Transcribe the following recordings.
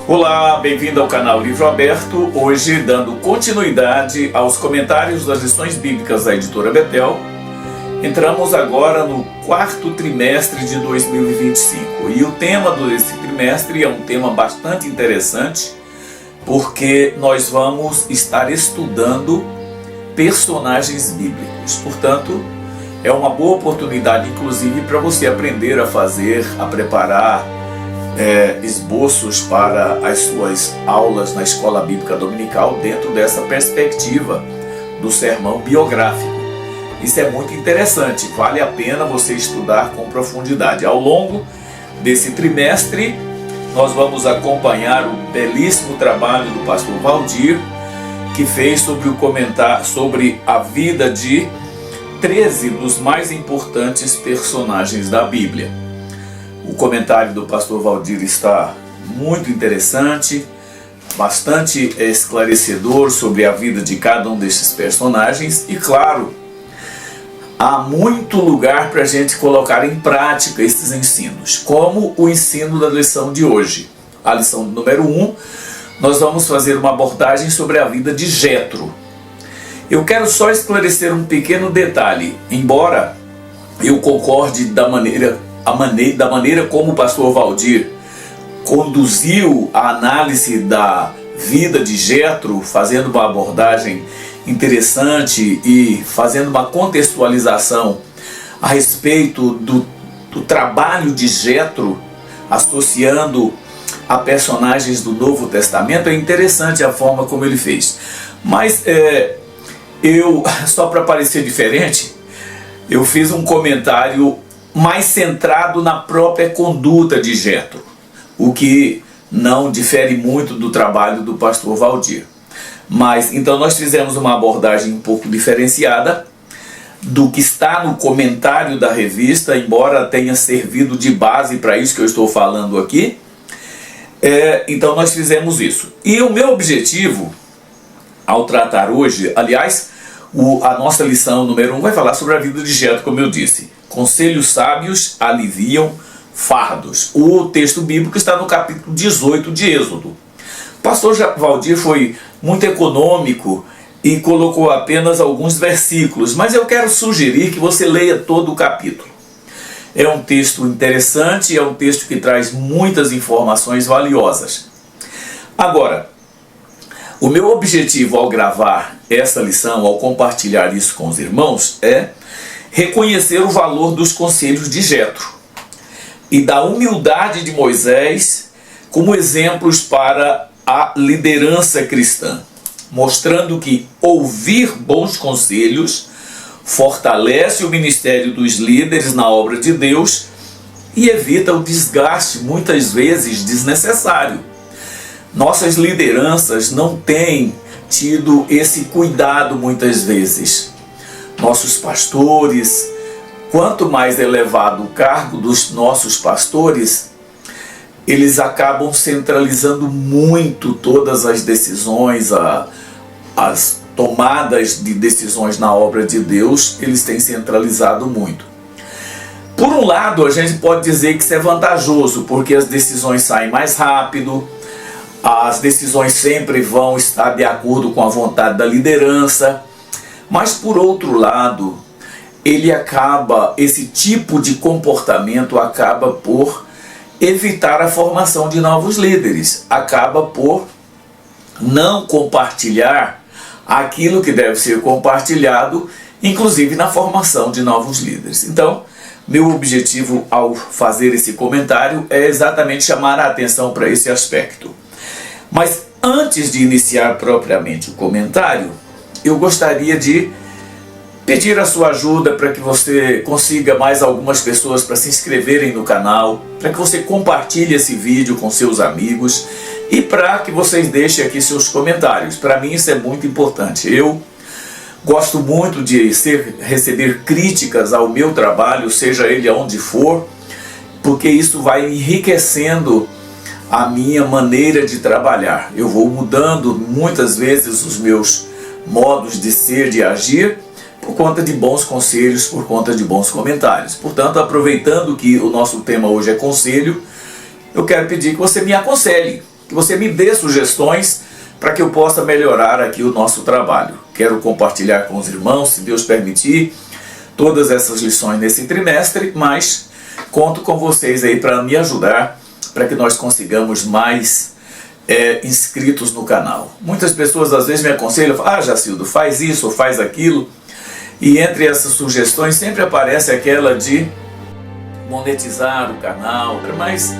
Olá, bem-vindo ao canal Livro Aberto. Hoje, dando continuidade aos comentários das lições bíblicas da editora Betel, entramos agora no quarto trimestre de 2025. E o tema desse trimestre é um tema bastante interessante, porque nós vamos estar estudando personagens bíblicos. Portanto, é uma boa oportunidade, inclusive, para você aprender a fazer, a preparar esboços para as suas aulas na escola bíblica dominical dentro dessa perspectiva do sermão biográfico. Isso é muito interessante, vale a pena você estudar com profundidade. Ao longo desse trimestre, nós vamos acompanhar o belíssimo trabalho do pastor Valdir, que fez sobre a vida de 13 dos mais importantes personagens da Bíblia. O comentário do pastor Valdir está muito interessante, bastante esclarecedor sobre a vida de cada um desses personagens e, claro, há muito lugar para a gente colocar em prática esses ensinos, como o ensino da lição de hoje. A lição número 1, nós vamos fazer uma abordagem sobre a vida de Jetro. Eu quero só esclarecer um pequeno detalhe, embora eu concorde da maneira como o pastor Valdir conduziu a análise da vida de Jetro, fazendo uma abordagem interessante e fazendo uma contextualização a respeito do trabalho de Jetro, associando a personagens do Novo Testamento. É interessante a forma como ele fez. Mas só para parecer diferente, eu fiz um comentário mais centrado na própria conduta de Jetro, o que não difere muito do trabalho do pastor Valdir. Mas então nós fizemos uma abordagem um pouco diferenciada do que está no comentário da revista, embora tenha servido de base para isso que eu estou falando aqui. Então nós fizemos isso. E o meu objetivo ao tratar hoje, aliás, a nossa lição número 1 vai falar sobre a vida de Jetro, como eu disse. Conselhos sábios aliviam fardos. O texto bíblico está no capítulo 18 de Êxodo. O pastor Valdir foi muito econômico e colocou apenas alguns versículos, mas eu quero sugerir que você leia todo o capítulo. É um texto interessante, é um texto que traz muitas informações valiosas. Agora, o meu objetivo ao gravar essa lição, ao compartilhar isso com os irmãos, é reconhecer o valor dos conselhos de Jetro e da humildade de Moisés como exemplos para a liderança cristã, mostrando que ouvir bons conselhos fortalece o ministério dos líderes na obra de Deus e evita o desgaste, muitas vezes desnecessário. Nossas lideranças não têm tido esse cuidado muitas vezes. Nossos pastores, quanto mais elevado o cargo dos nossos pastores, eles acabam centralizando muito todas as decisões, as tomadas de decisões na obra de Deus, eles têm centralizado muito. Por um lado, a gente pode dizer que isso é vantajoso, porque as decisões saem mais rápido, as decisões sempre vão estar de acordo com a vontade da liderança. Mas por outro lado, esse tipo de comportamento acaba por evitar a formação de novos líderes, acaba por não compartilhar aquilo que deve ser compartilhado, inclusive na formação de novos líderes. Então, meu objetivo ao fazer esse comentário é exatamente chamar a atenção para esse aspecto. Mas antes de iniciar propriamente o comentário, eu gostaria de pedir a sua ajuda para que você consiga mais algumas pessoas para se inscreverem no canal, para que você compartilhe esse vídeo com seus amigos e para que vocês deixem aqui seus comentários. Para mim isso é muito importante. Eu gosto muito de receber críticas ao meu trabalho, seja ele aonde for, porque isso vai enriquecendo a minha maneira de trabalhar. Eu vou mudando muitas vezes os meus modos de ser, de agir, por conta de bons conselhos, por conta de bons comentários. Portanto, aproveitando que o nosso tema hoje é conselho, eu quero pedir que você me aconselhe. que você me dê sugestões para que eu possa melhorar aqui o nosso trabalho. Quero compartilhar com os irmãos, se Deus permitir, todas essas lições nesse trimestre, mas conto com vocês aí para me ajudar, para que nós consigamos mais inscritos no canal. Muitas pessoas às vezes me aconselham, Jacildo, faz isso ou faz aquilo, e entre essas sugestões sempre aparece aquela de monetizar o canal, mas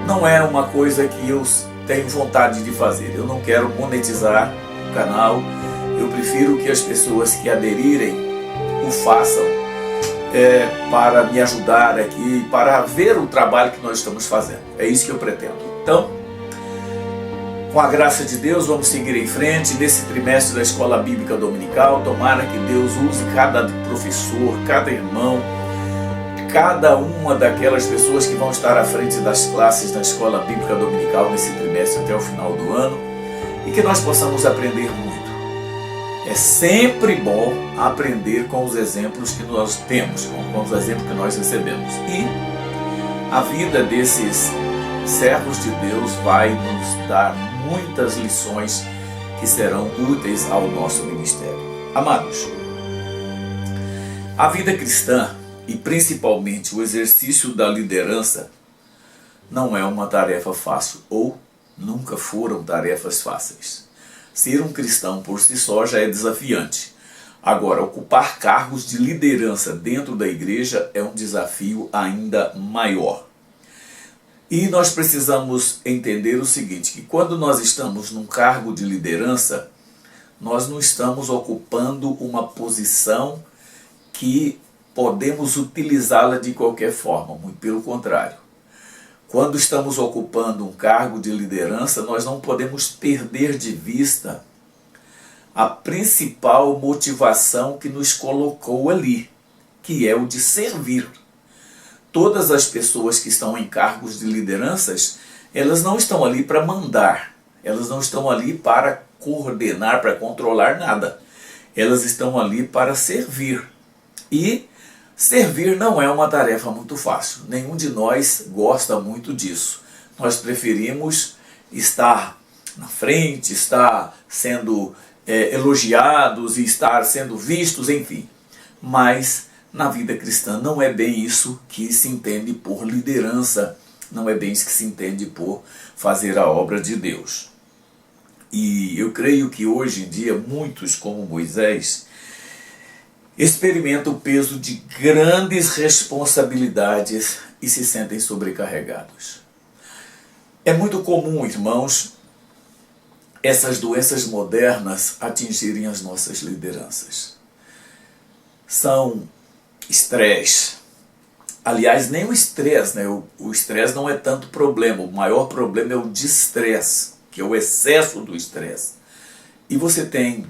não é uma coisa que eu tenho vontade de fazer. Eu não quero monetizar o canal, eu prefiro que as pessoas que aderirem o façam para me ajudar aqui, para ver o trabalho que nós estamos fazendo. É isso que eu pretendo. Então, com a graça de Deus, vamos seguir em frente nesse trimestre da Escola Bíblica Dominical. Tomara que Deus use cada professor, cada irmão, cada uma daquelas pessoas que vão estar à frente das classes da Escola Bíblica Dominical nesse trimestre até o final do ano, e que nós possamos aprender muito. É sempre bom aprender com os exemplos que nós temos, com os exemplos que nós recebemos. E a vida desses servos de Deus vai nos dar muitas lições que serão úteis ao nosso ministério. Amados, a vida cristã e principalmente o exercício da liderança não é uma tarefa fácil, ou nunca foram tarefas fáceis. Ser um cristão por si só já é desafiante. Agora, ocupar cargos de liderança dentro da igreja é um desafio ainda maior. E nós precisamos entender o seguinte, que quando nós estamos num cargo de liderança, nós não estamos ocupando uma posição que podemos utilizá-la de qualquer forma, muito pelo contrário. Quando estamos ocupando um cargo de liderança, nós não podemos perder de vista a principal motivação que nos colocou ali, que é o de servir. Todas as pessoas que estão em cargos de lideranças, elas não estão ali para mandar, elas não estão ali para coordenar, para controlar nada. Elas estão ali para servir. E servir não é uma tarefa muito fácil. Nenhum de nós gosta muito disso. Nós preferimos estar na frente, estar sendo elogiados e estar sendo vistos, enfim. Mas na vida cristã não é bem isso que se entende por liderança, não é bem isso que se entende por fazer a obra de Deus. E eu creio que hoje em dia muitos, como Moisés, experimentam o peso de grandes responsabilidades e se sentem sobrecarregados. É muito comum, irmãos, essas doenças modernas atingirem as nossas lideranças. São estresse. Aliás, nem o estresse, né? O estresse não é tanto problema. O maior problema é o distresse, que é o excesso do estresse. E você tem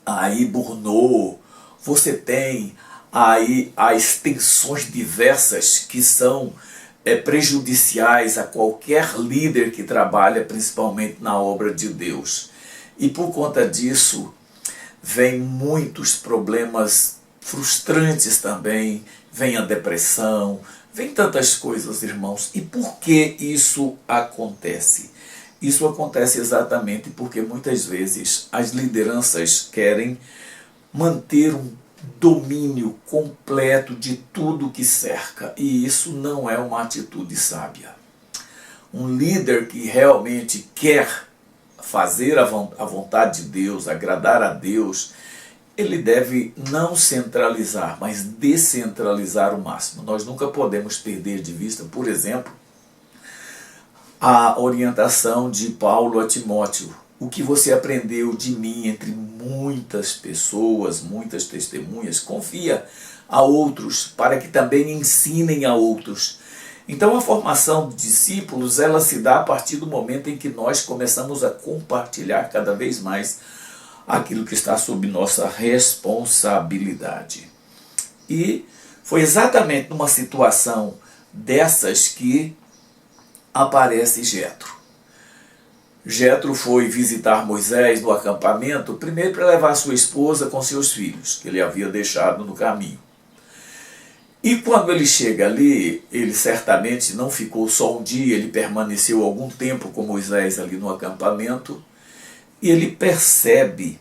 aí burnout, você tem aí as tensões diversas que são prejudiciais a qualquer líder que trabalha principalmente na obra de Deus. E por conta disso, vem muitos problemas frustrantes também, vem a depressão, vem tantas coisas, irmãos. E por que isso acontece? Isso acontece exatamente porque muitas vezes as lideranças querem manter um domínio completo de tudo que cerca, e isso não é uma atitude sábia. Um líder que realmente quer fazer a vontade de Deus, agradar a Deus, ele deve não centralizar, mas descentralizar o máximo. Nós nunca podemos perder de vista, por exemplo, a orientação de Paulo a Timóteo. O que você aprendeu de mim entre muitas pessoas, muitas testemunhas, confia a outros, para que também ensinem a outros. Então a formação de discípulos, ela se dá a partir do momento em que nós começamos a compartilhar cada vez mais aquilo que está sob nossa responsabilidade. E foi exatamente numa situação dessas que aparece Jetro. Jetro foi visitar Moisés no acampamento, primeiro para levar sua esposa com seus filhos, que ele havia deixado no caminho. E quando ele chega ali, ele certamente não ficou só um dia, ele permaneceu algum tempo com Moisés ali no acampamento, e ele percebe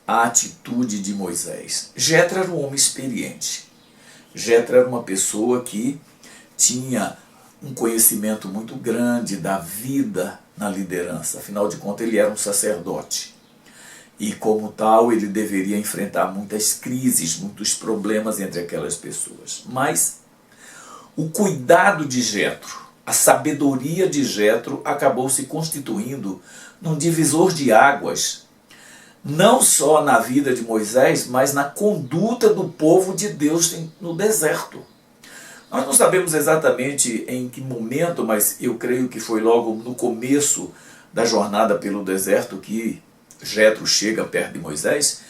a atitude de Moisés. Jetro era um homem experiente. Jetro era uma pessoa que tinha um conhecimento muito grande da vida na liderança. Afinal de contas, ele era um sacerdote. E como tal, ele deveria enfrentar muitas crises, muitos problemas entre aquelas pessoas. Mas o cuidado de Jetro, a sabedoria de Jetro acabou se constituindo num divisor de águas, não só na vida de Moisés, mas na conduta do povo de Deus no deserto. Nós não sabemos exatamente em que momento, mas eu creio que foi logo no começo da jornada pelo deserto que Jetro chega perto de Moisés,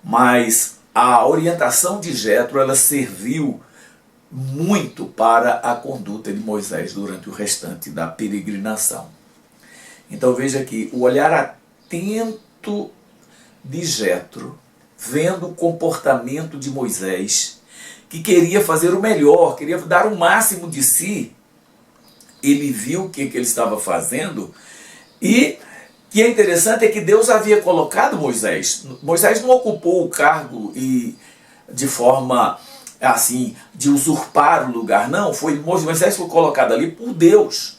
mas a orientação de Jetro, ela serviu muito para a conduta de Moisés durante o restante da peregrinação. Então veja aqui, o olhar atento de Jetro, vendo o comportamento de Moisés, que queria fazer o melhor, queria dar o máximo de si, ele viu o que ele estava fazendo, e o que é interessante é que Deus havia colocado Moisés. Moisés não ocupou o cargo e de forma assim, de usurpar o lugar, não. Moisés foi colocado ali por Deus.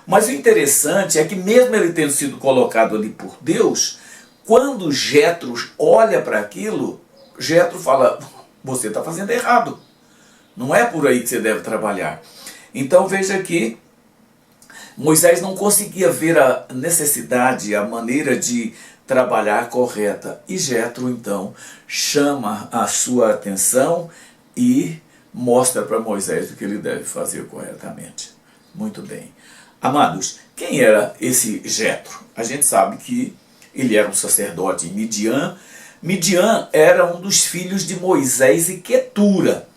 Mas o interessante é que mesmo ele tendo sido colocado ali por Deus, quando Jetro olha para aquilo, Jetro fala, você está fazendo errado. Não é por aí que você deve trabalhar. Então veja que Moisés não conseguia ver a necessidade, a maneira de trabalhar correta. E Jetro, então, chama a sua atenção e mostra para Moisés o que ele deve fazer corretamente. Muito bem. Amados, quem era esse Jetro? A gente sabe que ele era um sacerdote em Midian. Midian era um dos filhos de Moisés e Quetura.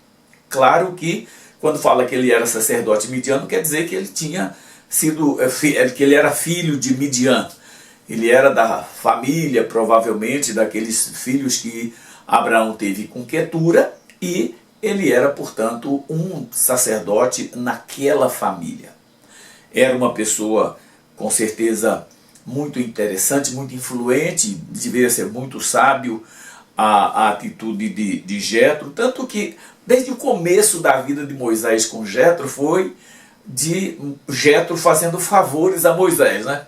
Claro que, quando fala que ele era sacerdote midiano, quer dizer que ele tinha que ele era filho de Midian. Ele era da família, provavelmente, daqueles filhos que Abraão teve com Quetura, e ele era, portanto, um sacerdote naquela família. Era uma pessoa, com certeza, muito interessante, muito influente, deveria ser muito sábio a atitude de Jetro, tanto que, desde o começo da vida de Moisés com Jetro, foi de Jetro fazendo favores a Moisés, né?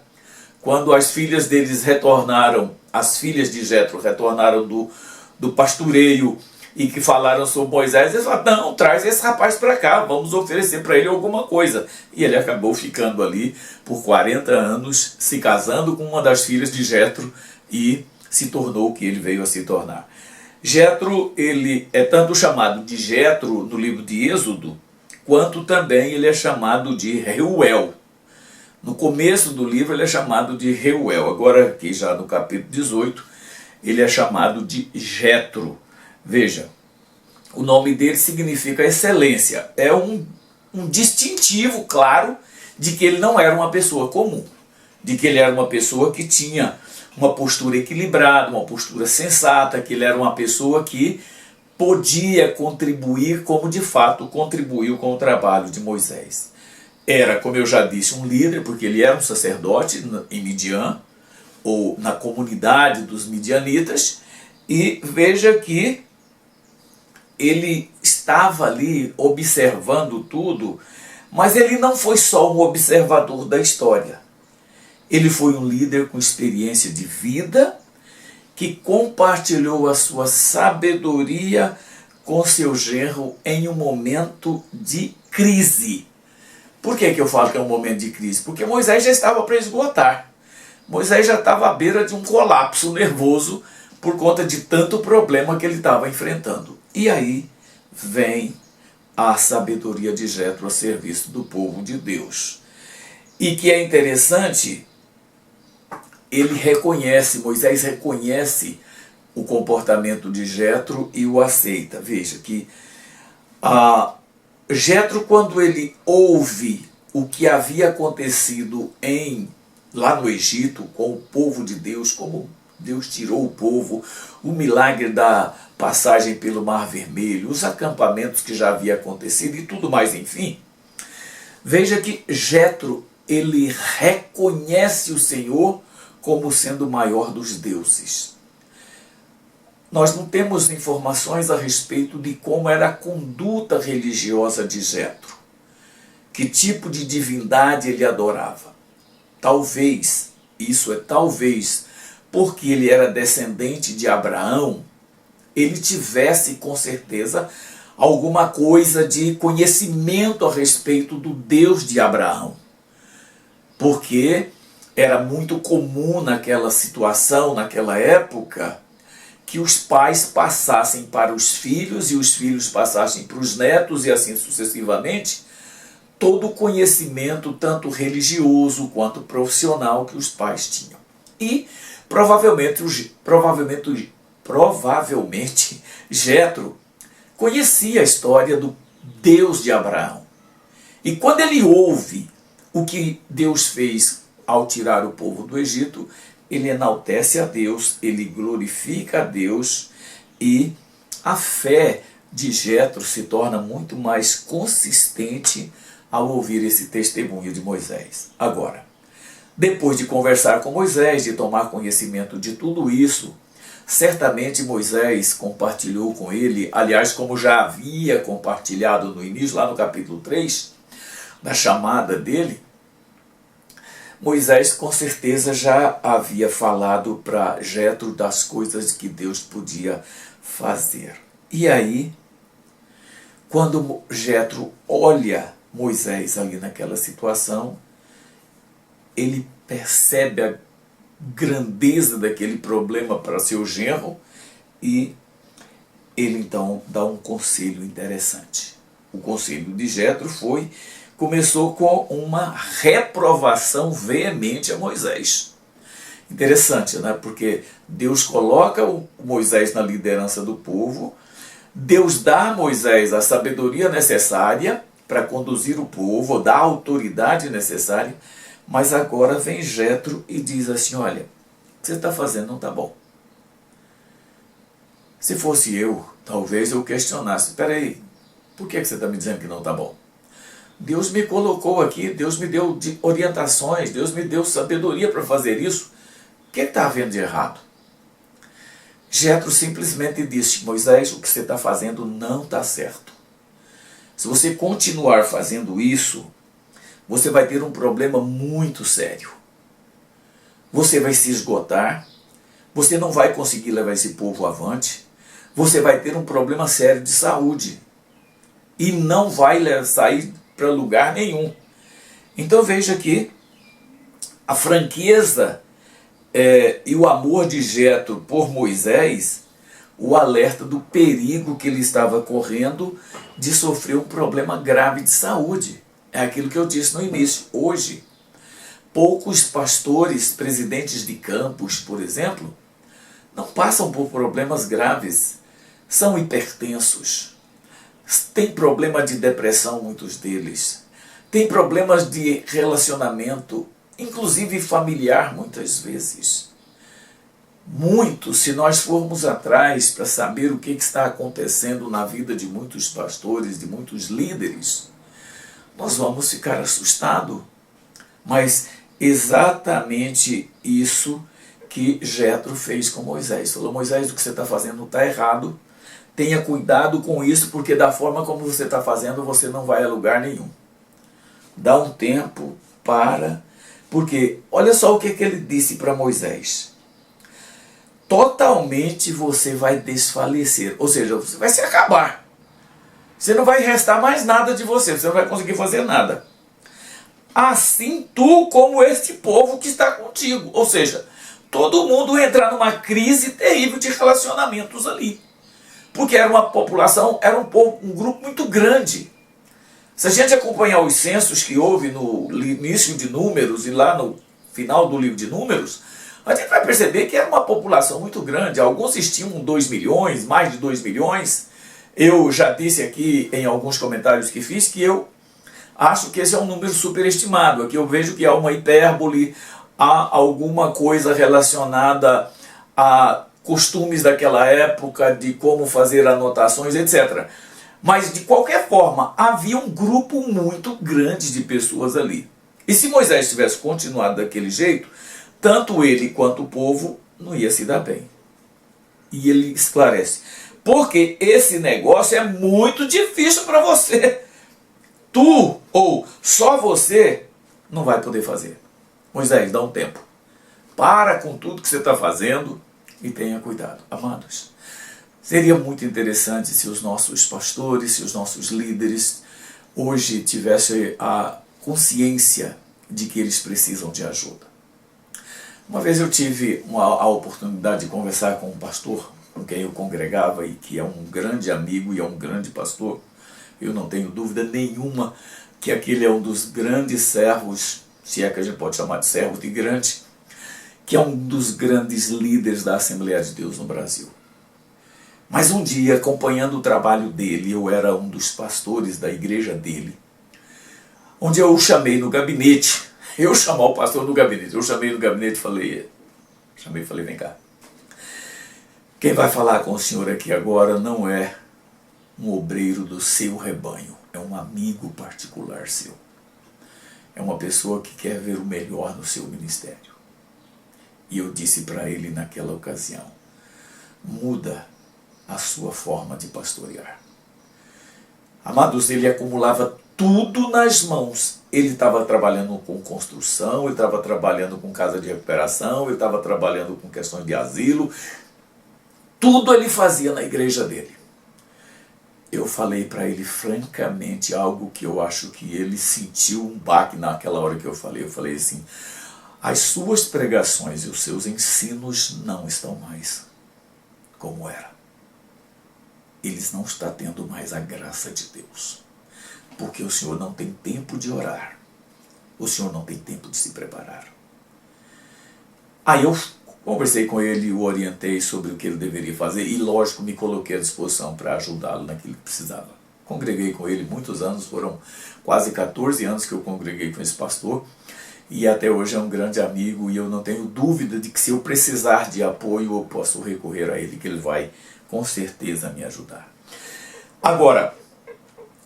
Quando as filhas deles retornaram, as filhas de Jetro retornaram do pastoreio e que falaram sobre Moisés, eles falaram, não, traz esse rapaz para cá, vamos oferecer para ele alguma coisa. E ele acabou ficando ali por 40 anos, se casando com uma das filhas de Jetro e se tornou o que ele veio a se tornar. Jetro, ele é tanto chamado de Jetro no livro de Êxodo, quanto também ele é chamado de Reuel. No começo do livro ele é chamado de Reuel, agora aqui já no capítulo 18, ele é chamado de Jetro. Veja, o nome dele significa excelência, é um distintivo claro de que ele não era uma pessoa comum, de que ele era uma pessoa que tinha uma postura equilibrada, uma postura sensata, que ele era uma pessoa que podia contribuir como de fato contribuiu com o trabalho de Moisés. Era, como eu já disse, um líder, porque ele era um sacerdote em Midian, ou na comunidade dos midianitas, e veja que ele estava ali observando tudo, mas ele não foi só um observador da história. Ele foi um líder com experiência de vida, que compartilhou a sua sabedoria com seu genro em um momento de crise. Por que eu falo que é um momento de crise? Porque Moisés já estava para esgotar. Moisés já estava à beira de um colapso nervoso por conta de tanto problema que ele estava enfrentando. E aí vem a sabedoria de Jetro a serviço do povo de Deus. E que é interessante, Moisés reconhece o comportamento de Jetro e o aceita. Veja que Jetro, quando ele ouve o que havia acontecido lá no Egito com o povo de Deus, como Deus tirou o povo, o milagre da passagem pelo Mar Vermelho, os acampamentos que já havia acontecido e tudo mais, enfim. Veja que Jetro, ele reconhece o Senhor como sendo o maior dos deuses. Nós não temos informações a respeito de como era a conduta religiosa de Jetro, que tipo de divindade ele adorava. Talvez, isso é talvez, porque ele era descendente de Abraão, ele tivesse com certeza alguma coisa de conhecimento a respeito do Deus de Abraão. Porque era muito comum naquela situação, naquela época, que os pais passassem para os filhos e os filhos passassem para os netos e assim sucessivamente, todo o conhecimento, tanto religioso quanto profissional, que os pais tinham. E provavelmente Jetro conhecia a história do Deus de Abraão. E quando ele ouve o que Deus fez ao tirar o povo do Egito, ele enaltece a Deus, ele glorifica a Deus, e a fé de Jetro se torna muito mais consistente ao ouvir esse testemunho de Moisés. Agora, depois de conversar com Moisés, de tomar conhecimento de tudo isso, certamente Moisés compartilhou com ele, aliás, como já havia compartilhado no início, lá no capítulo 3, da chamada dele, Moisés com certeza já havia falado para Jetro das coisas que Deus podia fazer. E aí, quando Jetro olha Moisés ali naquela situação, ele percebe a grandeza daquele problema para seu genro e ele então dá um conselho interessante. O conselho de Jetro começou com uma reprovação veemente a Moisés. Interessante, né? Porque Deus coloca o Moisés na liderança do povo, Deus dá a Moisés a sabedoria necessária para conduzir o povo, dá a autoridade necessária, mas agora vem Jetro e diz assim: olha, o que você está fazendo não está bom. Se fosse eu, talvez eu questionasse: espera aí, por que você está me dizendo que não está bom? Deus me colocou aqui, Deus me deu orientações, Deus me deu sabedoria para fazer isso. O que está havendo de errado? Jetro simplesmente disse: Moisés, o que você está fazendo não está certo. Se você continuar fazendo isso, você vai ter um problema muito sério. Você vai se esgotar, você não vai conseguir levar esse povo avante, você vai ter um problema sério de saúde e não vai sair para lugar nenhum. Então veja que a franqueza e o amor de Jetro por Moisés o alerta do perigo que ele estava correndo de sofrer um problema grave de saúde. É aquilo que eu disse no início. Hoje, poucos pastores, presidentes de campos, por exemplo, não passam por problemas graves. São hipertensos. Tem problema de depressão, muitos deles. Tem problemas de relacionamento, inclusive familiar, muitas vezes. Muitos, se nós formos atrás para saber o que está acontecendo na vida de muitos pastores, de muitos líderes, nós vamos ficar assustados. Mas exatamente isso que Jetro fez com Moisés. Falou: Moisés, o que você está fazendo está errado. Tenha cuidado com isso, porque da forma como você está fazendo, você não vai a lugar nenhum. Dá um tempo, porque olha só o que ele disse para Moisés. Totalmente você vai desfalecer, ou seja, você vai se acabar. Você não vai restar mais nada de você não vai conseguir fazer nada. Assim tu como este povo que está contigo. Ou seja, todo mundo entrar numa crise terrível de relacionamentos ali. Porque era uma população, era um grupo muito grande. Se a gente acompanhar os censos que houve no início de Números e lá no final do livro de Números, a gente vai perceber que era uma população muito grande. Alguns estimam 2 milhões, mais de 2 milhões. Eu já disse aqui em alguns comentários que fiz que eu acho que esse é um número superestimado. Aqui eu vejo que há uma hipérbole, há alguma coisa relacionada a costumes daquela época, de como fazer anotações, etc. Mas, de qualquer forma, havia um grupo muito grande de pessoas ali. E se Moisés tivesse continuado daquele jeito, tanto ele quanto o povo não ia se dar bem. E ele esclarece: porque esse negócio é muito difícil para você. Tu ou só você não vai poder fazer. Moisés, dá um tempo. Para com tudo que você está fazendo e tenha cuidado. Amados, seria muito interessante se os nossos pastores, se os nossos líderes hoje tivessem a consciência de que eles precisam de ajuda. Uma vez eu tive a oportunidade de conversar com um pastor com quem eu congregava e que é um grande amigo e é um grande pastor. Eu não tenho dúvida nenhuma que aquele é um dos grandes servos, se é que a gente pode chamar de servo de grande, que é um dos grandes líderes da Assembleia de Deus no Brasil. Mas um dia, acompanhando o trabalho dele, eu era um dos pastores da igreja dele, onde eu o chamei no gabinete. Eu chamar o pastor no gabinete. Eu chamei no gabinete e falei, vem cá. Quem vai falar com o senhor aqui agora não é um obreiro do seu rebanho, é um amigo particular seu. É uma pessoa que quer ver o melhor no seu ministério. E eu disse para ele naquela ocasião: muda a sua forma de pastorear. Amados, ele acumulava tudo nas mãos. Ele estava trabalhando com construção, ele estava trabalhando com casa de recuperação, ele estava trabalhando com questões de asilo. Tudo ele fazia na igreja dele. Eu falei para ele francamente algo que eu acho que ele sentiu um baque naquela hora que eu falei. Eu falei assim: as suas pregações e os seus ensinos não estão mais como era. Eles não estão tendo mais a graça de Deus. Porque o Senhor não tem tempo de orar. O Senhor não tem tempo de se preparar. Aí eu conversei com ele, o orientei sobre o que ele deveria fazer e, lógico, me coloquei à disposição para ajudá-lo naquilo que precisava. Congreguei com ele muitos anos, foram quase 14 anos que eu congreguei com esse pastor e até hoje é um grande amigo e eu não tenho dúvida de que se eu precisar de apoio eu posso recorrer a ele, que ele vai com certeza me ajudar. Agora,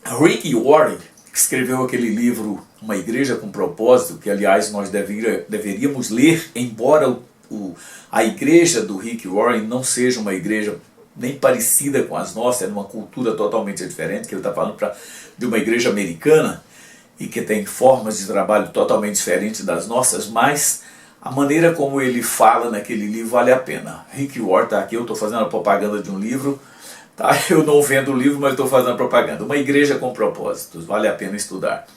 Rick Warren, que escreveu aquele livro Uma Igreja com Propósito, que aliás nós deveríamos ler, embora a igreja do Rick Warren não seja uma igreja nem parecida com as nossas, é uma cultura totalmente diferente, que ele está falando de uma igreja americana e que tem formas de trabalho totalmente diferentes das nossas, mas a maneira como ele fala naquele livro vale a pena. Rick Warren está aqui, eu estou fazendo a propaganda de um livro, tá? Eu não vendo o livro, mas estou fazendo a propaganda. Uma Igreja com Propósitos, vale a pena estudar.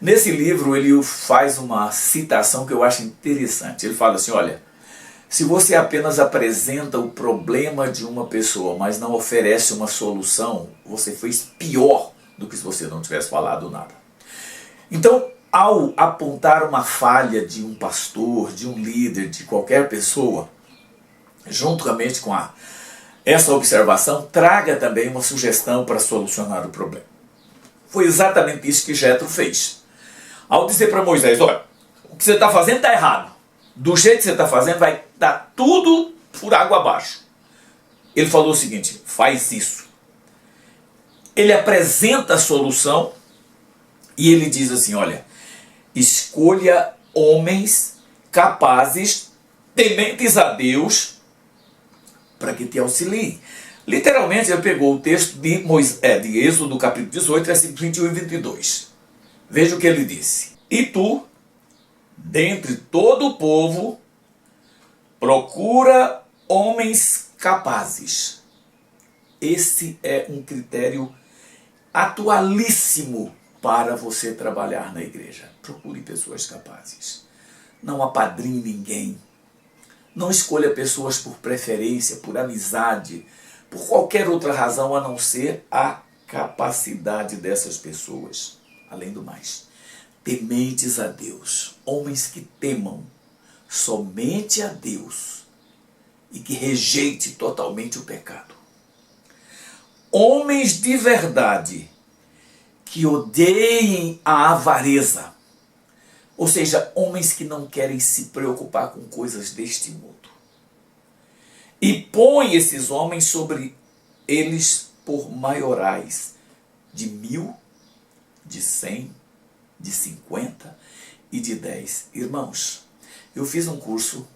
Nesse livro ele faz uma citação que eu acho interessante. Ele fala assim: olha, se você apenas apresenta o problema de uma pessoa, mas não oferece uma solução, você fez pior do que se você não tivesse falado nada. Então, ao apontar uma falha de um pastor, de um líder, de qualquer pessoa, juntamente com essa observação, traga também uma sugestão para solucionar o problema. Foi exatamente isso que Jetro fez. Ao dizer para Moisés: olha, o que você está fazendo está errado. Do jeito que você está fazendo vai dar tudo por água abaixo. Ele falou o seguinte: faz isso. Ele apresenta a solução e ele diz assim: olha, escolha homens capazes, tementes a Deus, para que te auxiliem. Literalmente ele pegou o texto de Êxodo, capítulo 18, versículos 21 e 22. Veja o que ele disse: e tu, dentre todo o povo, procura homens capazes. Esse é um critério atualíssimo para você trabalhar na igreja. Procure pessoas capazes. Não apadrinhe ninguém. Não escolha pessoas por preferência, por amizade, por qualquer outra razão a não ser a capacidade dessas pessoas. Além do mais, tementes a Deus, homens que temam somente a Deus e que rejeite totalmente o pecado. Homens de verdade que odeiem a avareza, ou seja, homens que não querem se preocupar com coisas deste mundo. e põe esses homens sobre eles por maiorais de 1000, de 100, de 50 e de 10. Irmãos, eu fiz um curso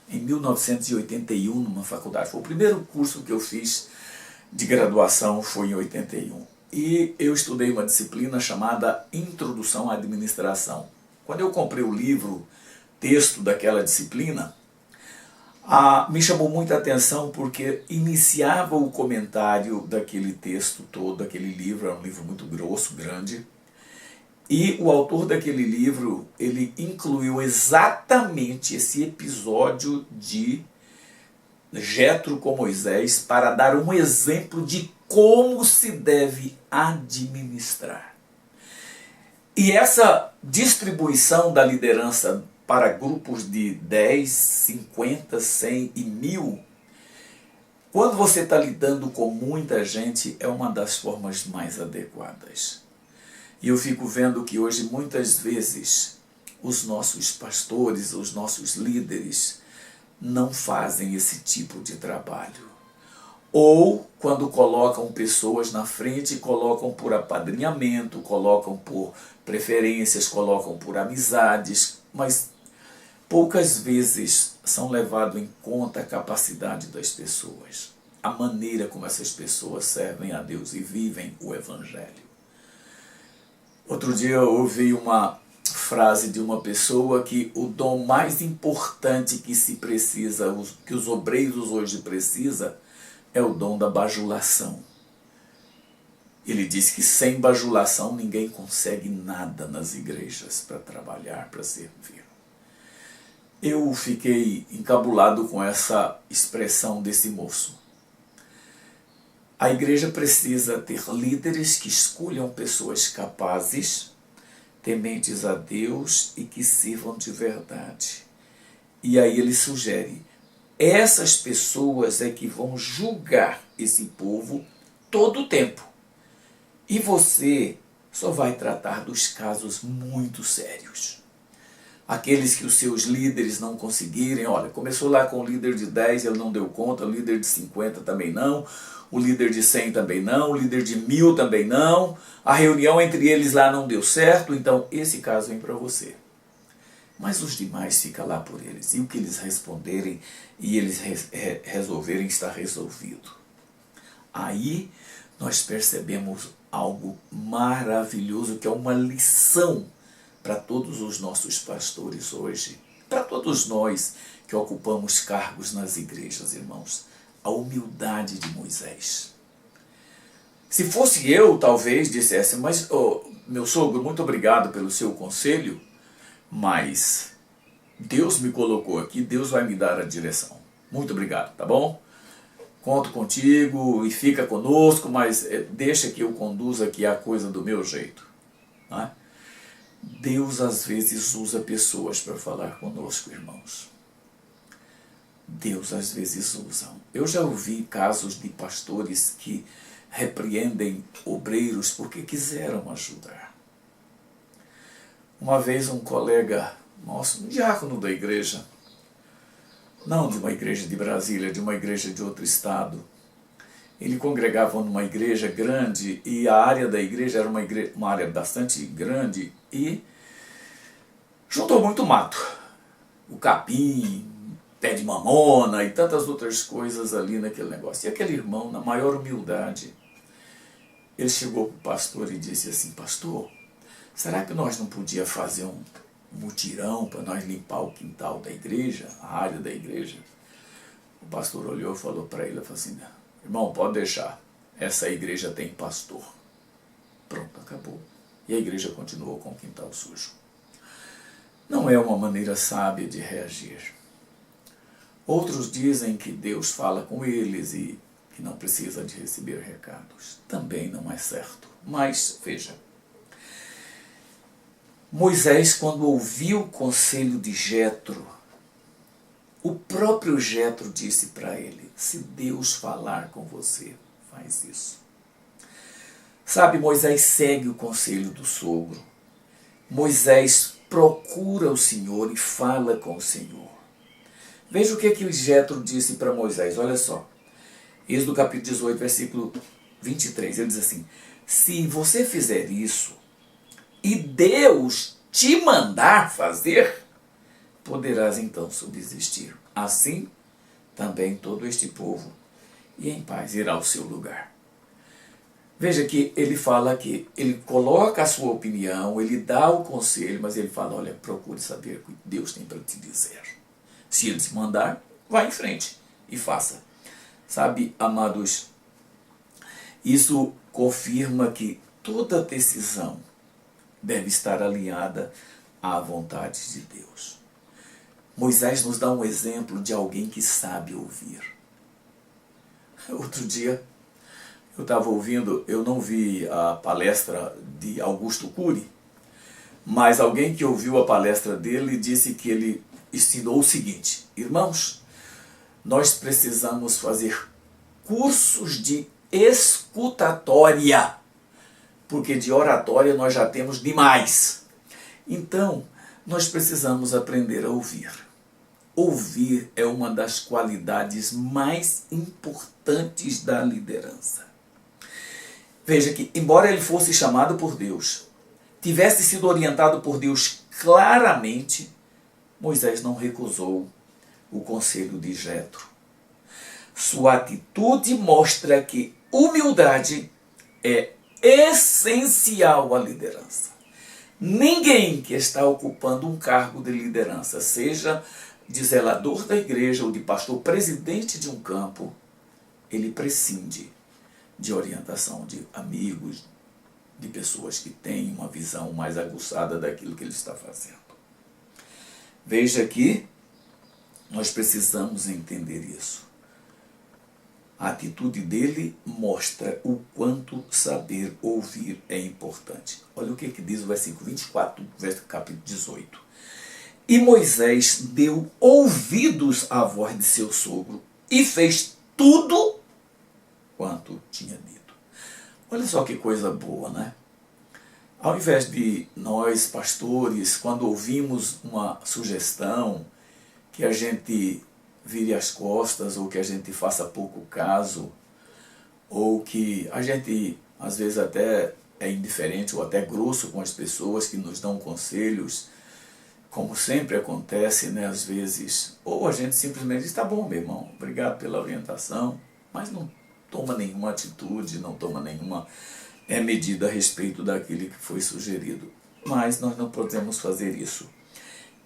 em 1981 numa faculdade. Foi o primeiro curso que eu fiz de graduação, foi em 81. E eu estudei uma disciplina chamada Introdução à Administração. Quando eu comprei o livro, texto daquela disciplina, me chamou muita atenção porque iniciava o comentário daquele texto todo, daquele livro, era um livro muito grosso, grande, e o autor daquele livro, ele incluiu exatamente esse episódio de Jetro com Moisés para dar um exemplo de como se deve administrar. E essa distribuição da liderança para grupos de 10, 50, 100 e 1000, quando você está lidando com muita gente, é uma das formas mais adequadas. E eu fico vendo que hoje, muitas vezes, os nossos pastores, os nossos líderes, não fazem esse tipo de trabalho. Ou, quando colocam pessoas na frente, colocam por apadrinhamento, colocam por preferências, colocam por amizades, mas poucas vezes são levados em conta a capacidade das pessoas, a maneira como essas pessoas servem a Deus e vivem o Evangelho. Outro dia eu ouvi uma frase de uma pessoa que o dom mais importante que se precisa, que os obreiros hoje precisam, é o dom da bajulação. Ele diz que sem bajulação ninguém consegue nada nas igrejas para trabalhar, para servir. Eu fiquei encabulado com essa expressão desse moço. A igreja precisa ter líderes que escolham pessoas capazes, tementes a Deus e que sirvam de verdade. E aí ele sugere, essas pessoas é que vão julgar esse povo todo o tempo. E você só vai tratar dos casos muito sérios. Aqueles que os seus líderes não conseguirem, olha, começou lá com o líder de 10, ele não deu conta, o líder de 50 também não, o líder de 100 também não, o líder de 1000 também não, a reunião entre eles lá não deu certo, então esse caso vem para você. Mas os demais fica lá por eles, e o que eles responderem e eles resolverem está resolvido. Aí nós percebemos algo maravilhoso, que é uma lição para todos os nossos pastores hoje, para todos nós que ocupamos cargos nas igrejas, irmãos, a humildade de Moisés. Se fosse eu, talvez dissesse, mas meu sogro, muito obrigado pelo seu conselho, mas Deus me colocou aqui, Deus vai me dar a direção. Muito obrigado, tá bom? Conto contigo e fica conosco, mas deixa que eu conduza aqui a coisa do meu jeito. Né? Deus às vezes usa pessoas para falar conosco, irmãos. Deus às vezes usa. Eu já ouvi casos de pastores que repreendem obreiros porque quiseram ajudar. Uma vez um colega nosso, um diácono da igreja, não de uma igreja de Brasília, de uma igreja de outro estado, ele congregava numa igreja grande e a área da igreja era uma área bastante grande e juntou muito mato. O capim, pé de mamona e tantas outras coisas ali naquele negócio. E aquele irmão, na maior humildade, ele chegou para o pastor e disse assim, pastor, será que nós não podíamos fazer um mutirão para nós limpar o quintal da igreja, a área da igreja? O pastor olhou e falou para ele, falou assim, irmão, pode deixar, essa igreja tem pastor. Pronto, acabou. E a igreja continuou com o quintal sujo. Não é uma maneira sábia de reagir. Outros dizem que Deus fala com eles e que não precisa de receber recados. Também não é certo. Mas, veja, Moisés, quando ouviu o conselho de Jetro, o próprio Jetro disse para ele, se Deus falar com você, faz isso. Sabe, Moisés segue o conselho do sogro. Moisés procura o Senhor e fala com o Senhor. Veja o que Jetro disse para Moisés, olha só. Êxodo capítulo 18, versículo 23, ele diz assim: se você fizer isso, e Deus te mandar fazer, poderás então subsistir. Assim, também todo este povo, e em paz irá ao seu lugar. Veja que ele fala que ele coloca a sua opinião, ele dá o conselho, mas ele fala, olha, procure saber o que Deus tem para te dizer. Se ele te mandar, vá em frente e faça. Sabe, amados, isso confirma que toda decisão deve estar alinhada à vontade de Deus. Moisés nos dá um exemplo de alguém que sabe ouvir. Outro dia, eu estava ouvindo, eu não vi a palestra de Augusto Cury, mas alguém que ouviu a palestra dele disse que ele ensinou o seguinte: irmãos, nós precisamos fazer cursos de escutatória, porque de oratória nós já temos demais. Então, nós precisamos aprender a ouvir. Ouvir é uma das qualidades mais importantes da liderança. Veja que, embora ele fosse chamado por Deus, tivesse sido orientado por Deus claramente, Moisés não recusou o conselho de Jetro. Sua atitude mostra que humildade é essencial à liderança. Ninguém que está ocupando um cargo de liderança, seja de zelador da igreja ou de pastor presidente de um campo, ele prescinde de orientação de amigos, de pessoas que têm uma visão mais aguçada daquilo que ele está fazendo. Veja que nós precisamos entender isso. A atitude dele mostra o quanto saber ouvir é importante. Olha o que diz o versículo 24 do capítulo 18. E Moisés deu ouvidos à voz de seu sogro e fez tudo quanto tinha dito. Olha só que coisa boa, né? Ao invés de nós, pastores, quando ouvimos uma sugestão, que a gente vire as costas, ou que a gente faça pouco caso, ou que a gente, às vezes, até é indiferente ou até grosso com as pessoas que nos dão conselhos, como sempre acontece, né, às vezes, ou a gente simplesmente diz, tá bom, meu irmão, obrigado pela orientação, mas não toma nenhuma atitude, não toma nenhuma medida a respeito daquilo que foi sugerido. Mas nós não podemos fazer isso.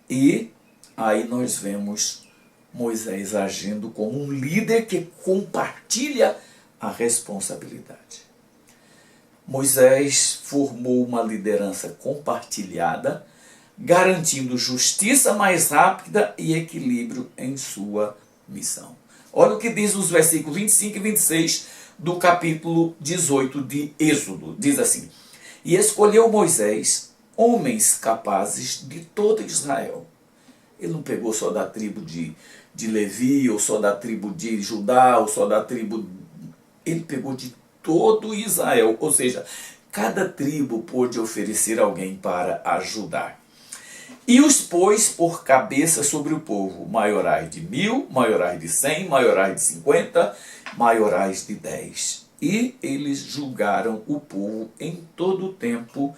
E aí nós vemos Moisés agindo como um líder que compartilha a responsabilidade. Moisés formou uma liderança compartilhada, garantindo justiça mais rápida e equilíbrio em sua missão. Olha o que diz os versículos 25 e 26 do capítulo 18 de Êxodo. Diz assim: e escolheu Moisés homens capazes de todo Israel. Ele não pegou só da tribo de Levi, ou só da tribo de Judá, ou só da tribo... Ele pegou de todo Israel, ou seja, cada tribo pôde oferecer alguém para ajudar. E os pôs por cabeça sobre o povo, maiorais de 1000, maiorais de 100, maiorais de 50, maiorais de 10. E eles julgaram o povo em todo o tempo.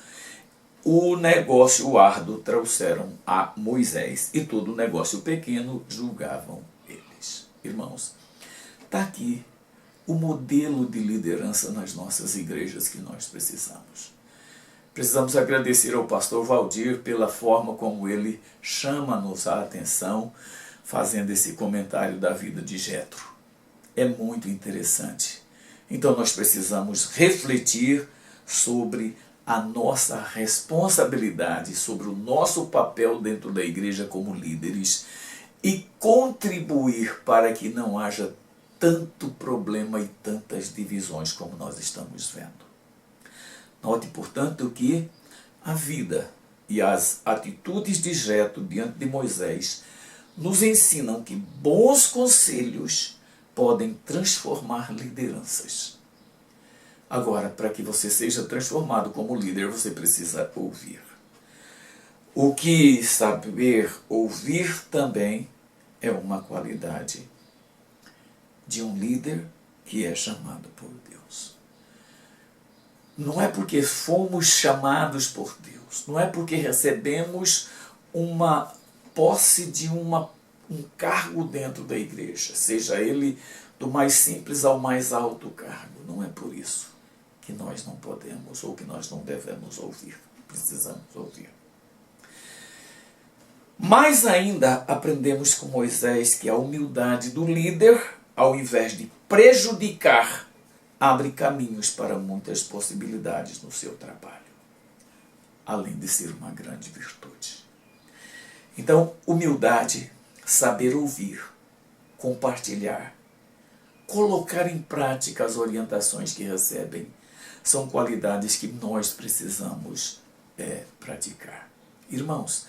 O negócio árduo trouxeram a Moisés, e todo o negócio pequeno julgavam eles. Irmãos, está aqui o modelo de liderança nas nossas igrejas que nós precisamos. Precisamos agradecer ao pastor Valdir pela forma como ele chama-nos a atenção, fazendo esse comentário da vida de Jetro. É muito interessante. Então nós precisamos refletir sobre a nossa responsabilidade, sobre o nosso papel dentro da igreja como líderes e contribuir para que não haja tanto problema e tantas divisões como nós estamos vendo. Note, portanto, que a vida e as atitudes de Jetro diante de Moisés nos ensinam que bons conselhos podem transformar lideranças. Agora, para que você seja transformado como líder, você precisa ouvir. O que saber ouvir também é uma qualidade de um líder que é chamado por Deus. Não é porque fomos chamados por Deus, não é porque recebemos uma posse de um cargo dentro da igreja, seja ele do mais simples ao mais alto cargo. Não é por isso que nós não podemos ou que nós não devemos ouvir. Precisamos ouvir. Mais ainda aprendemos com Moisés que a humildade do líder, ao invés de prejudicar, abre caminhos para muitas possibilidades no seu trabalho, além de ser uma grande virtude. Então, humildade, saber ouvir, compartilhar, colocar em prática as orientações que recebem, são qualidades que nós precisamos praticar. Irmãos,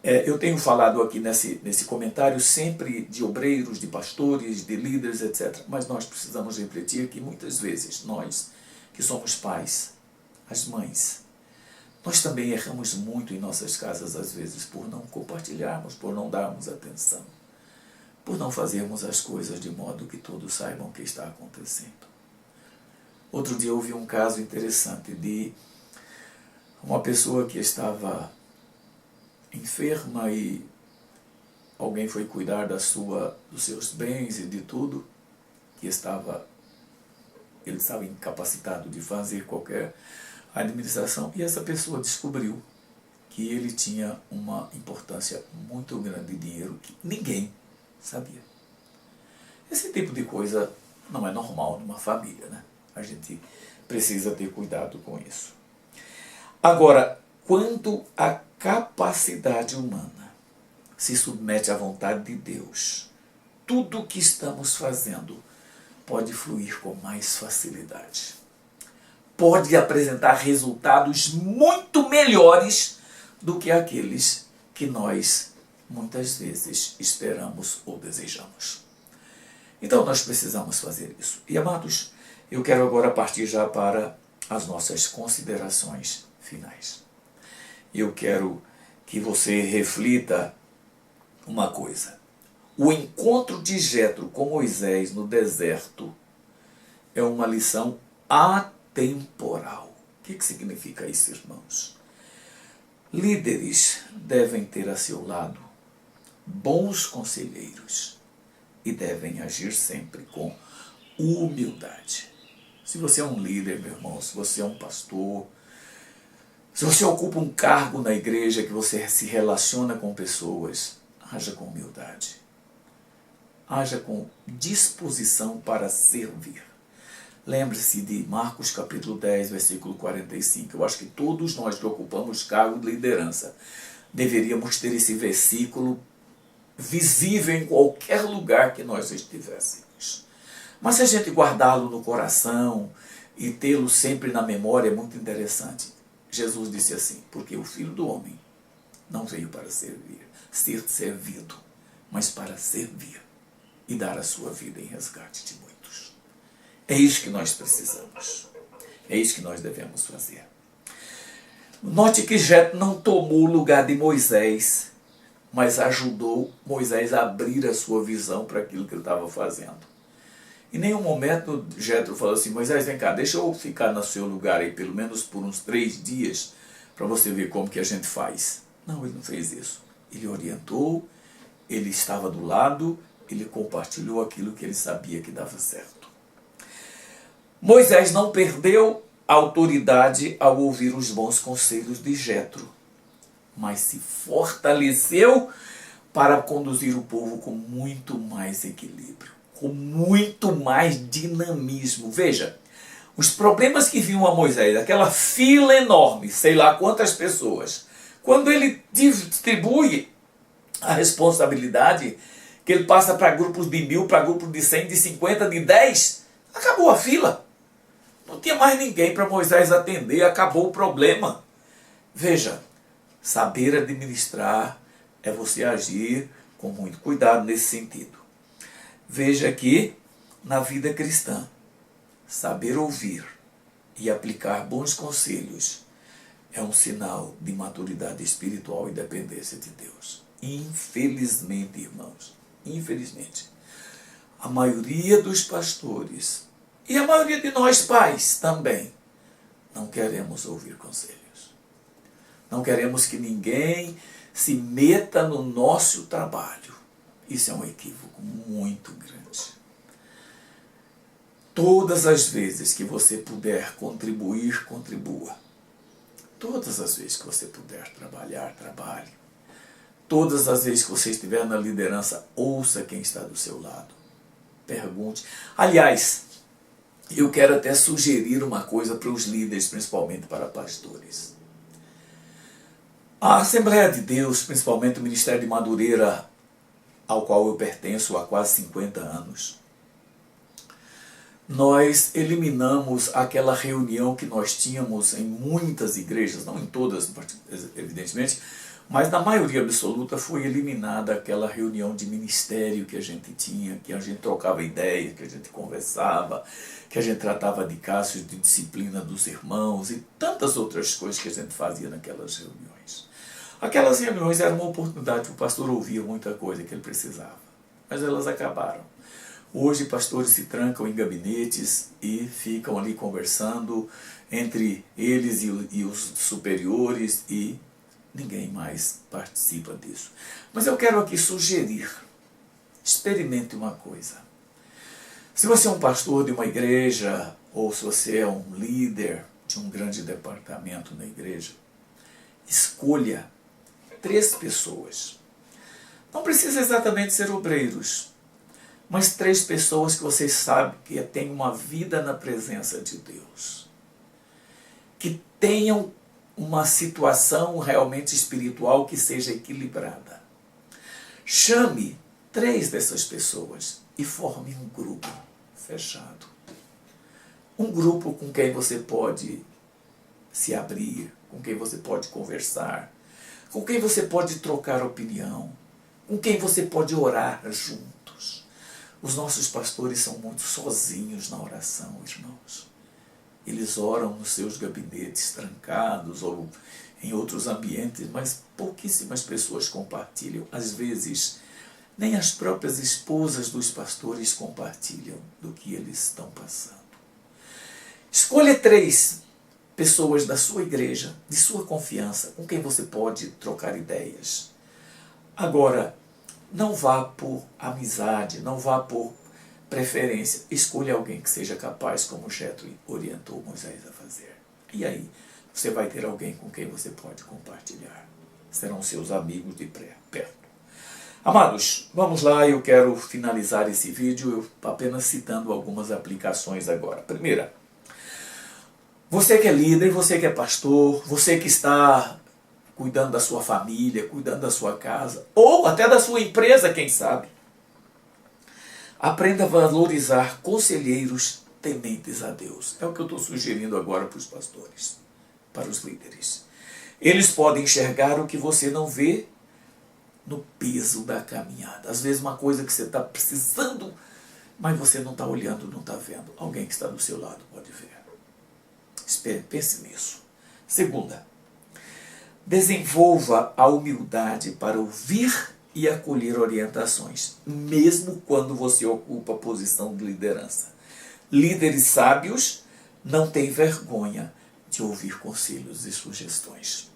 eu tenho falado aqui nesse comentário sempre de obreiros, de pastores, de líderes, etc. Mas nós precisamos refletir que muitas vezes nós, que somos pais, as mães, nós também erramos muito em nossas casas, às vezes, por não compartilharmos, por não darmos atenção, por não fazermos as coisas de modo que todos saibam o que está acontecendo. Outro dia eu ouvi um caso interessante de uma pessoa que estava enferma e alguém foi cuidar dos seus bens e de tudo, que ele estava incapacitado de fazer qualquer administração, e essa pessoa descobriu que ele tinha uma importância muito grande de dinheiro que ninguém sabia. Esse tipo de coisa não é normal numa família, né? A gente precisa ter cuidado com isso. Agora, quando a capacidade humana se submete à vontade de Deus, tudo o que estamos fazendo pode fluir com mais facilidade. Pode apresentar resultados muito melhores do que aqueles que nós muitas vezes esperamos ou desejamos. Então nós precisamos fazer isso. E amados, eu quero agora partir já para as nossas considerações finais. Eu quero que você reflita uma coisa. O encontro de Jetro com Moisés no deserto é uma lição atemporal. O que significa isso, irmãos? Líderes devem ter a seu lado bons conselheiros e devem agir sempre com humildade. Se você é um líder, meu irmão, se você é um pastor, se você ocupa um cargo na igreja, que você se relaciona com pessoas, haja com humildade. Haja com disposição para servir. Lembre-se de Marcos capítulo 10, versículo 45. Eu acho que todos nós que ocupamos cargo de liderança deveríamos ter esse versículo visível em qualquer lugar que nós estivéssemos. Mas se a gente guardá-lo no coração e tê-lo sempre na memória, é muito interessante. Jesus disse assim: porque o Filho do Homem não veio para ser servido, mas para servir e dar a sua vida em resgate de muitos. É isso que nós precisamos. É isso que nós devemos fazer. Note que Jetro não tomou o lugar de Moisés, mas ajudou Moisés a abrir a sua visão para aquilo que ele estava fazendo. Em nenhum momento Jetro falou assim: Moisés, vem cá, deixa eu ficar no seu lugar aí pelo menos por uns 3 dias para você ver como que a gente faz. Não, ele não fez isso. Ele orientou, ele estava do lado, ele compartilhou aquilo que ele sabia que dava certo. Moisés não perdeu a autoridade ao ouvir os bons conselhos de Jetro, mas se fortaleceu para conduzir o povo com muito mais equilíbrio, com muito mais dinamismo. Veja, os problemas que vinham a Moisés, aquela fila enorme, sei lá quantas pessoas, quando ele distribui a responsabilidade, que ele passa para grupos de 1000, para grupos de 100, de 50, de 10, acabou a fila. Não tinha mais ninguém para Moisés atender, acabou o problema. Veja, saber administrar é você agir com muito cuidado nesse sentido. Veja que na vida cristã, saber ouvir e aplicar bons conselhos é um sinal de maturidade espiritual e dependência de Deus. Infelizmente, irmãos, infelizmente, a maioria dos pastores e a maioria de nós pais também não queremos ouvir conselhos. Não queremos que ninguém se meta no nosso trabalho. Isso é um equívoco muito grande. Todas as vezes que você puder contribuir, contribua. Todas as vezes que você puder trabalhar, trabalhe. Todas as vezes que você estiver na liderança, ouça quem está do seu lado. Pergunte. Aliás, eu quero até sugerir uma coisa para os líderes, principalmente para pastores. A Assembleia de Deus, principalmente o Ministério de Madureira, ao qual eu pertenço há quase 50 anos, nós eliminamos aquela reunião que nós tínhamos em muitas igrejas, não em todas, evidentemente, mas na maioria absoluta foi eliminada aquela reunião de ministério que a gente tinha, que a gente trocava ideias, que a gente conversava, que a gente tratava de casos de disciplina dos irmãos e tantas outras coisas que a gente fazia naquelas reuniões. Aquelas reuniões eram uma oportunidade para o pastor ouvir muita coisa que ele precisava, mas elas acabaram. Hoje pastores se trancam em gabinetes e ficam ali conversando entre eles e os superiores e ninguém mais participa disso. Mas eu quero aqui sugerir, experimente uma coisa. Se você é um pastor de uma igreja ou se você é um líder de um grande departamento na igreja, escolha 3 pessoas. Não precisa exatamente ser obreiros, mas 3 pessoas que vocês sabem que têm uma vida na presença de Deus. Que tenham uma situação realmente espiritual que seja equilibrada. Chame 3 dessas pessoas e forme um grupo fechado. Um grupo com quem você pode se abrir, com quem você pode conversar, com quem você pode trocar opinião, com quem você pode orar juntos. Os nossos pastores são muito sozinhos na oração, irmãos. Eles oram nos seus gabinetes trancados ou em outros ambientes, mas pouquíssimas pessoas compartilham. Às vezes, nem as próprias esposas dos pastores compartilham do que eles estão passando. Escolha 3 pessoas da sua igreja, de sua confiança, com quem você pode trocar ideias. Agora, não vá por amizade, não vá por preferência. Escolha alguém que seja capaz, como Jetro orientou Moisés a fazer. E aí, você vai ter alguém com quem você pode compartilhar. Serão seus amigos de perto. Amados, vamos lá, eu quero finalizar esse vídeo apenas citando algumas aplicações agora. Primeira, você que é líder, você que é pastor, você que está cuidando da sua família, cuidando da sua casa, ou até da sua empresa, quem sabe. Aprenda a valorizar conselheiros tementes a Deus. É o que eu estou sugerindo agora para os pastores, para os líderes. Eles podem enxergar o que você não vê no peso da caminhada. Às vezes uma coisa que você está precisando, mas você não está olhando, não está vendo. Alguém que está do seu lado pode ver. Espere, pense nisso. Segunda, desenvolva a humildade para ouvir e acolher orientações, mesmo quando você ocupa a posição de liderança. Líderes sábios não têm vergonha de ouvir conselhos e sugestões.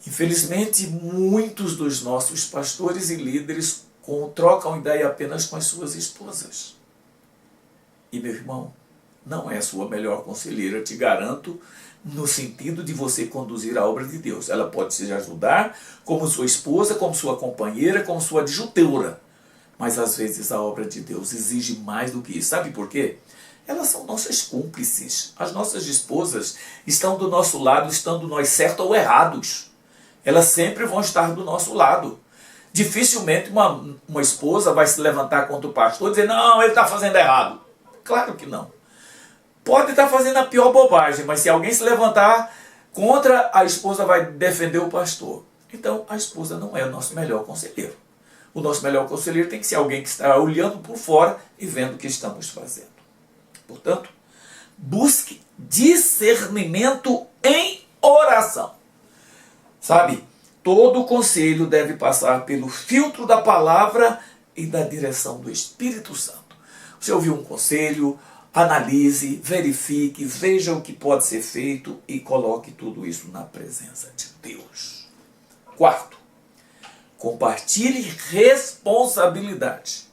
Infelizmente, muitos dos nossos pastores e líderes trocam ideia apenas com as suas esposas. E, meu irmão, não é a sua melhor conselheira, te garanto, no sentido de você conduzir a obra de Deus. Ela pode te ajudar como sua esposa, como sua companheira, como sua adjutora. Mas às vezes a obra de Deus exige mais do que isso. Sabe por quê? Elas são nossas cúmplices. As nossas esposas estão do nosso lado, estando nós certos ou errados. Elas sempre vão estar do nosso lado. Dificilmente uma esposa vai se levantar contra o pastor e dizer, não, ele está fazendo errado. Claro que não. Pode estar fazendo a pior bobagem, mas se alguém se levantar contra, a esposa vai defender o pastor. Então, a esposa não é o nosso melhor conselheiro. O nosso melhor conselheiro tem que ser alguém que está olhando por fora e vendo o que estamos fazendo. Portanto, busque discernimento em oração. Sabe, todo conselho deve passar pelo filtro da palavra e da direção do Espírito Santo. Você ouviu um conselho, analise, verifique, veja o que pode ser feito e coloque tudo isso na presença de Deus. Quarto, compartilhe responsabilidade.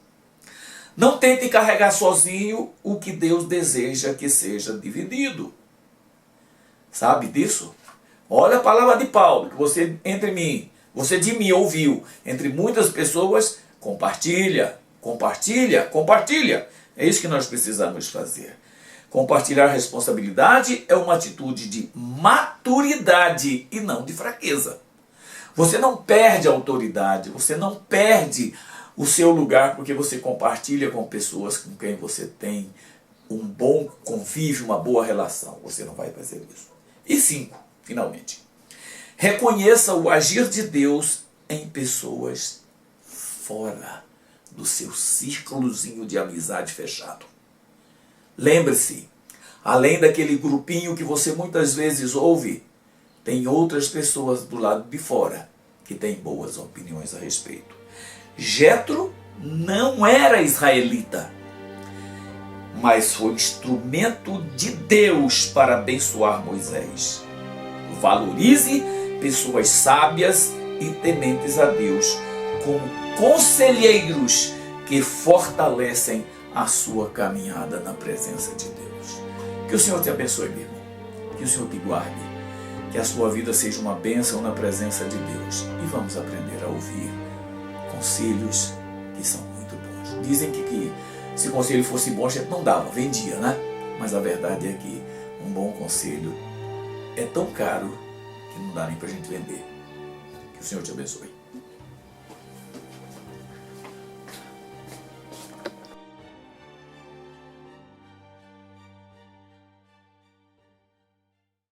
Não tente carregar sozinho o que Deus deseja que seja dividido. Sabe disso? Olha a palavra de Paulo, que você entre mim, você de mim ouviu, entre muitas pessoas, compartilha, compartilha, compartilha. É isso que nós precisamos fazer. Compartilhar responsabilidade é uma atitude de maturidade e não de fraqueza. Você não perde a autoridade, você não perde o seu lugar porque você compartilha com pessoas com quem você tem um bom convívio, uma boa relação. Você não vai fazer isso. E 5, finalmente, reconheça o agir de Deus em pessoas fora do seu círculozinho de amizade fechado. Lembre-se, além daquele grupinho que você muitas vezes ouve, tem outras pessoas do lado de fora que têm boas opiniões a respeito. Jétro não era israelita, mas foi instrumento de Deus para abençoar Moisés. Valorize pessoas sábias e tementes a Deus como conselheiros que fortalecem a sua caminhada na presença de Deus. Que o Senhor te abençoe, meu irmão. Que o Senhor te guarde. Que a sua vida seja uma bênção na presença de Deus. E vamos aprender a ouvir conselhos que são muito bons. Dizem que se o conselho fosse bom, a gente não dava, vendia, né? Mas a verdade é que um bom conselho é tão caro que não dá nem para a gente vender. Que o Senhor te abençoe.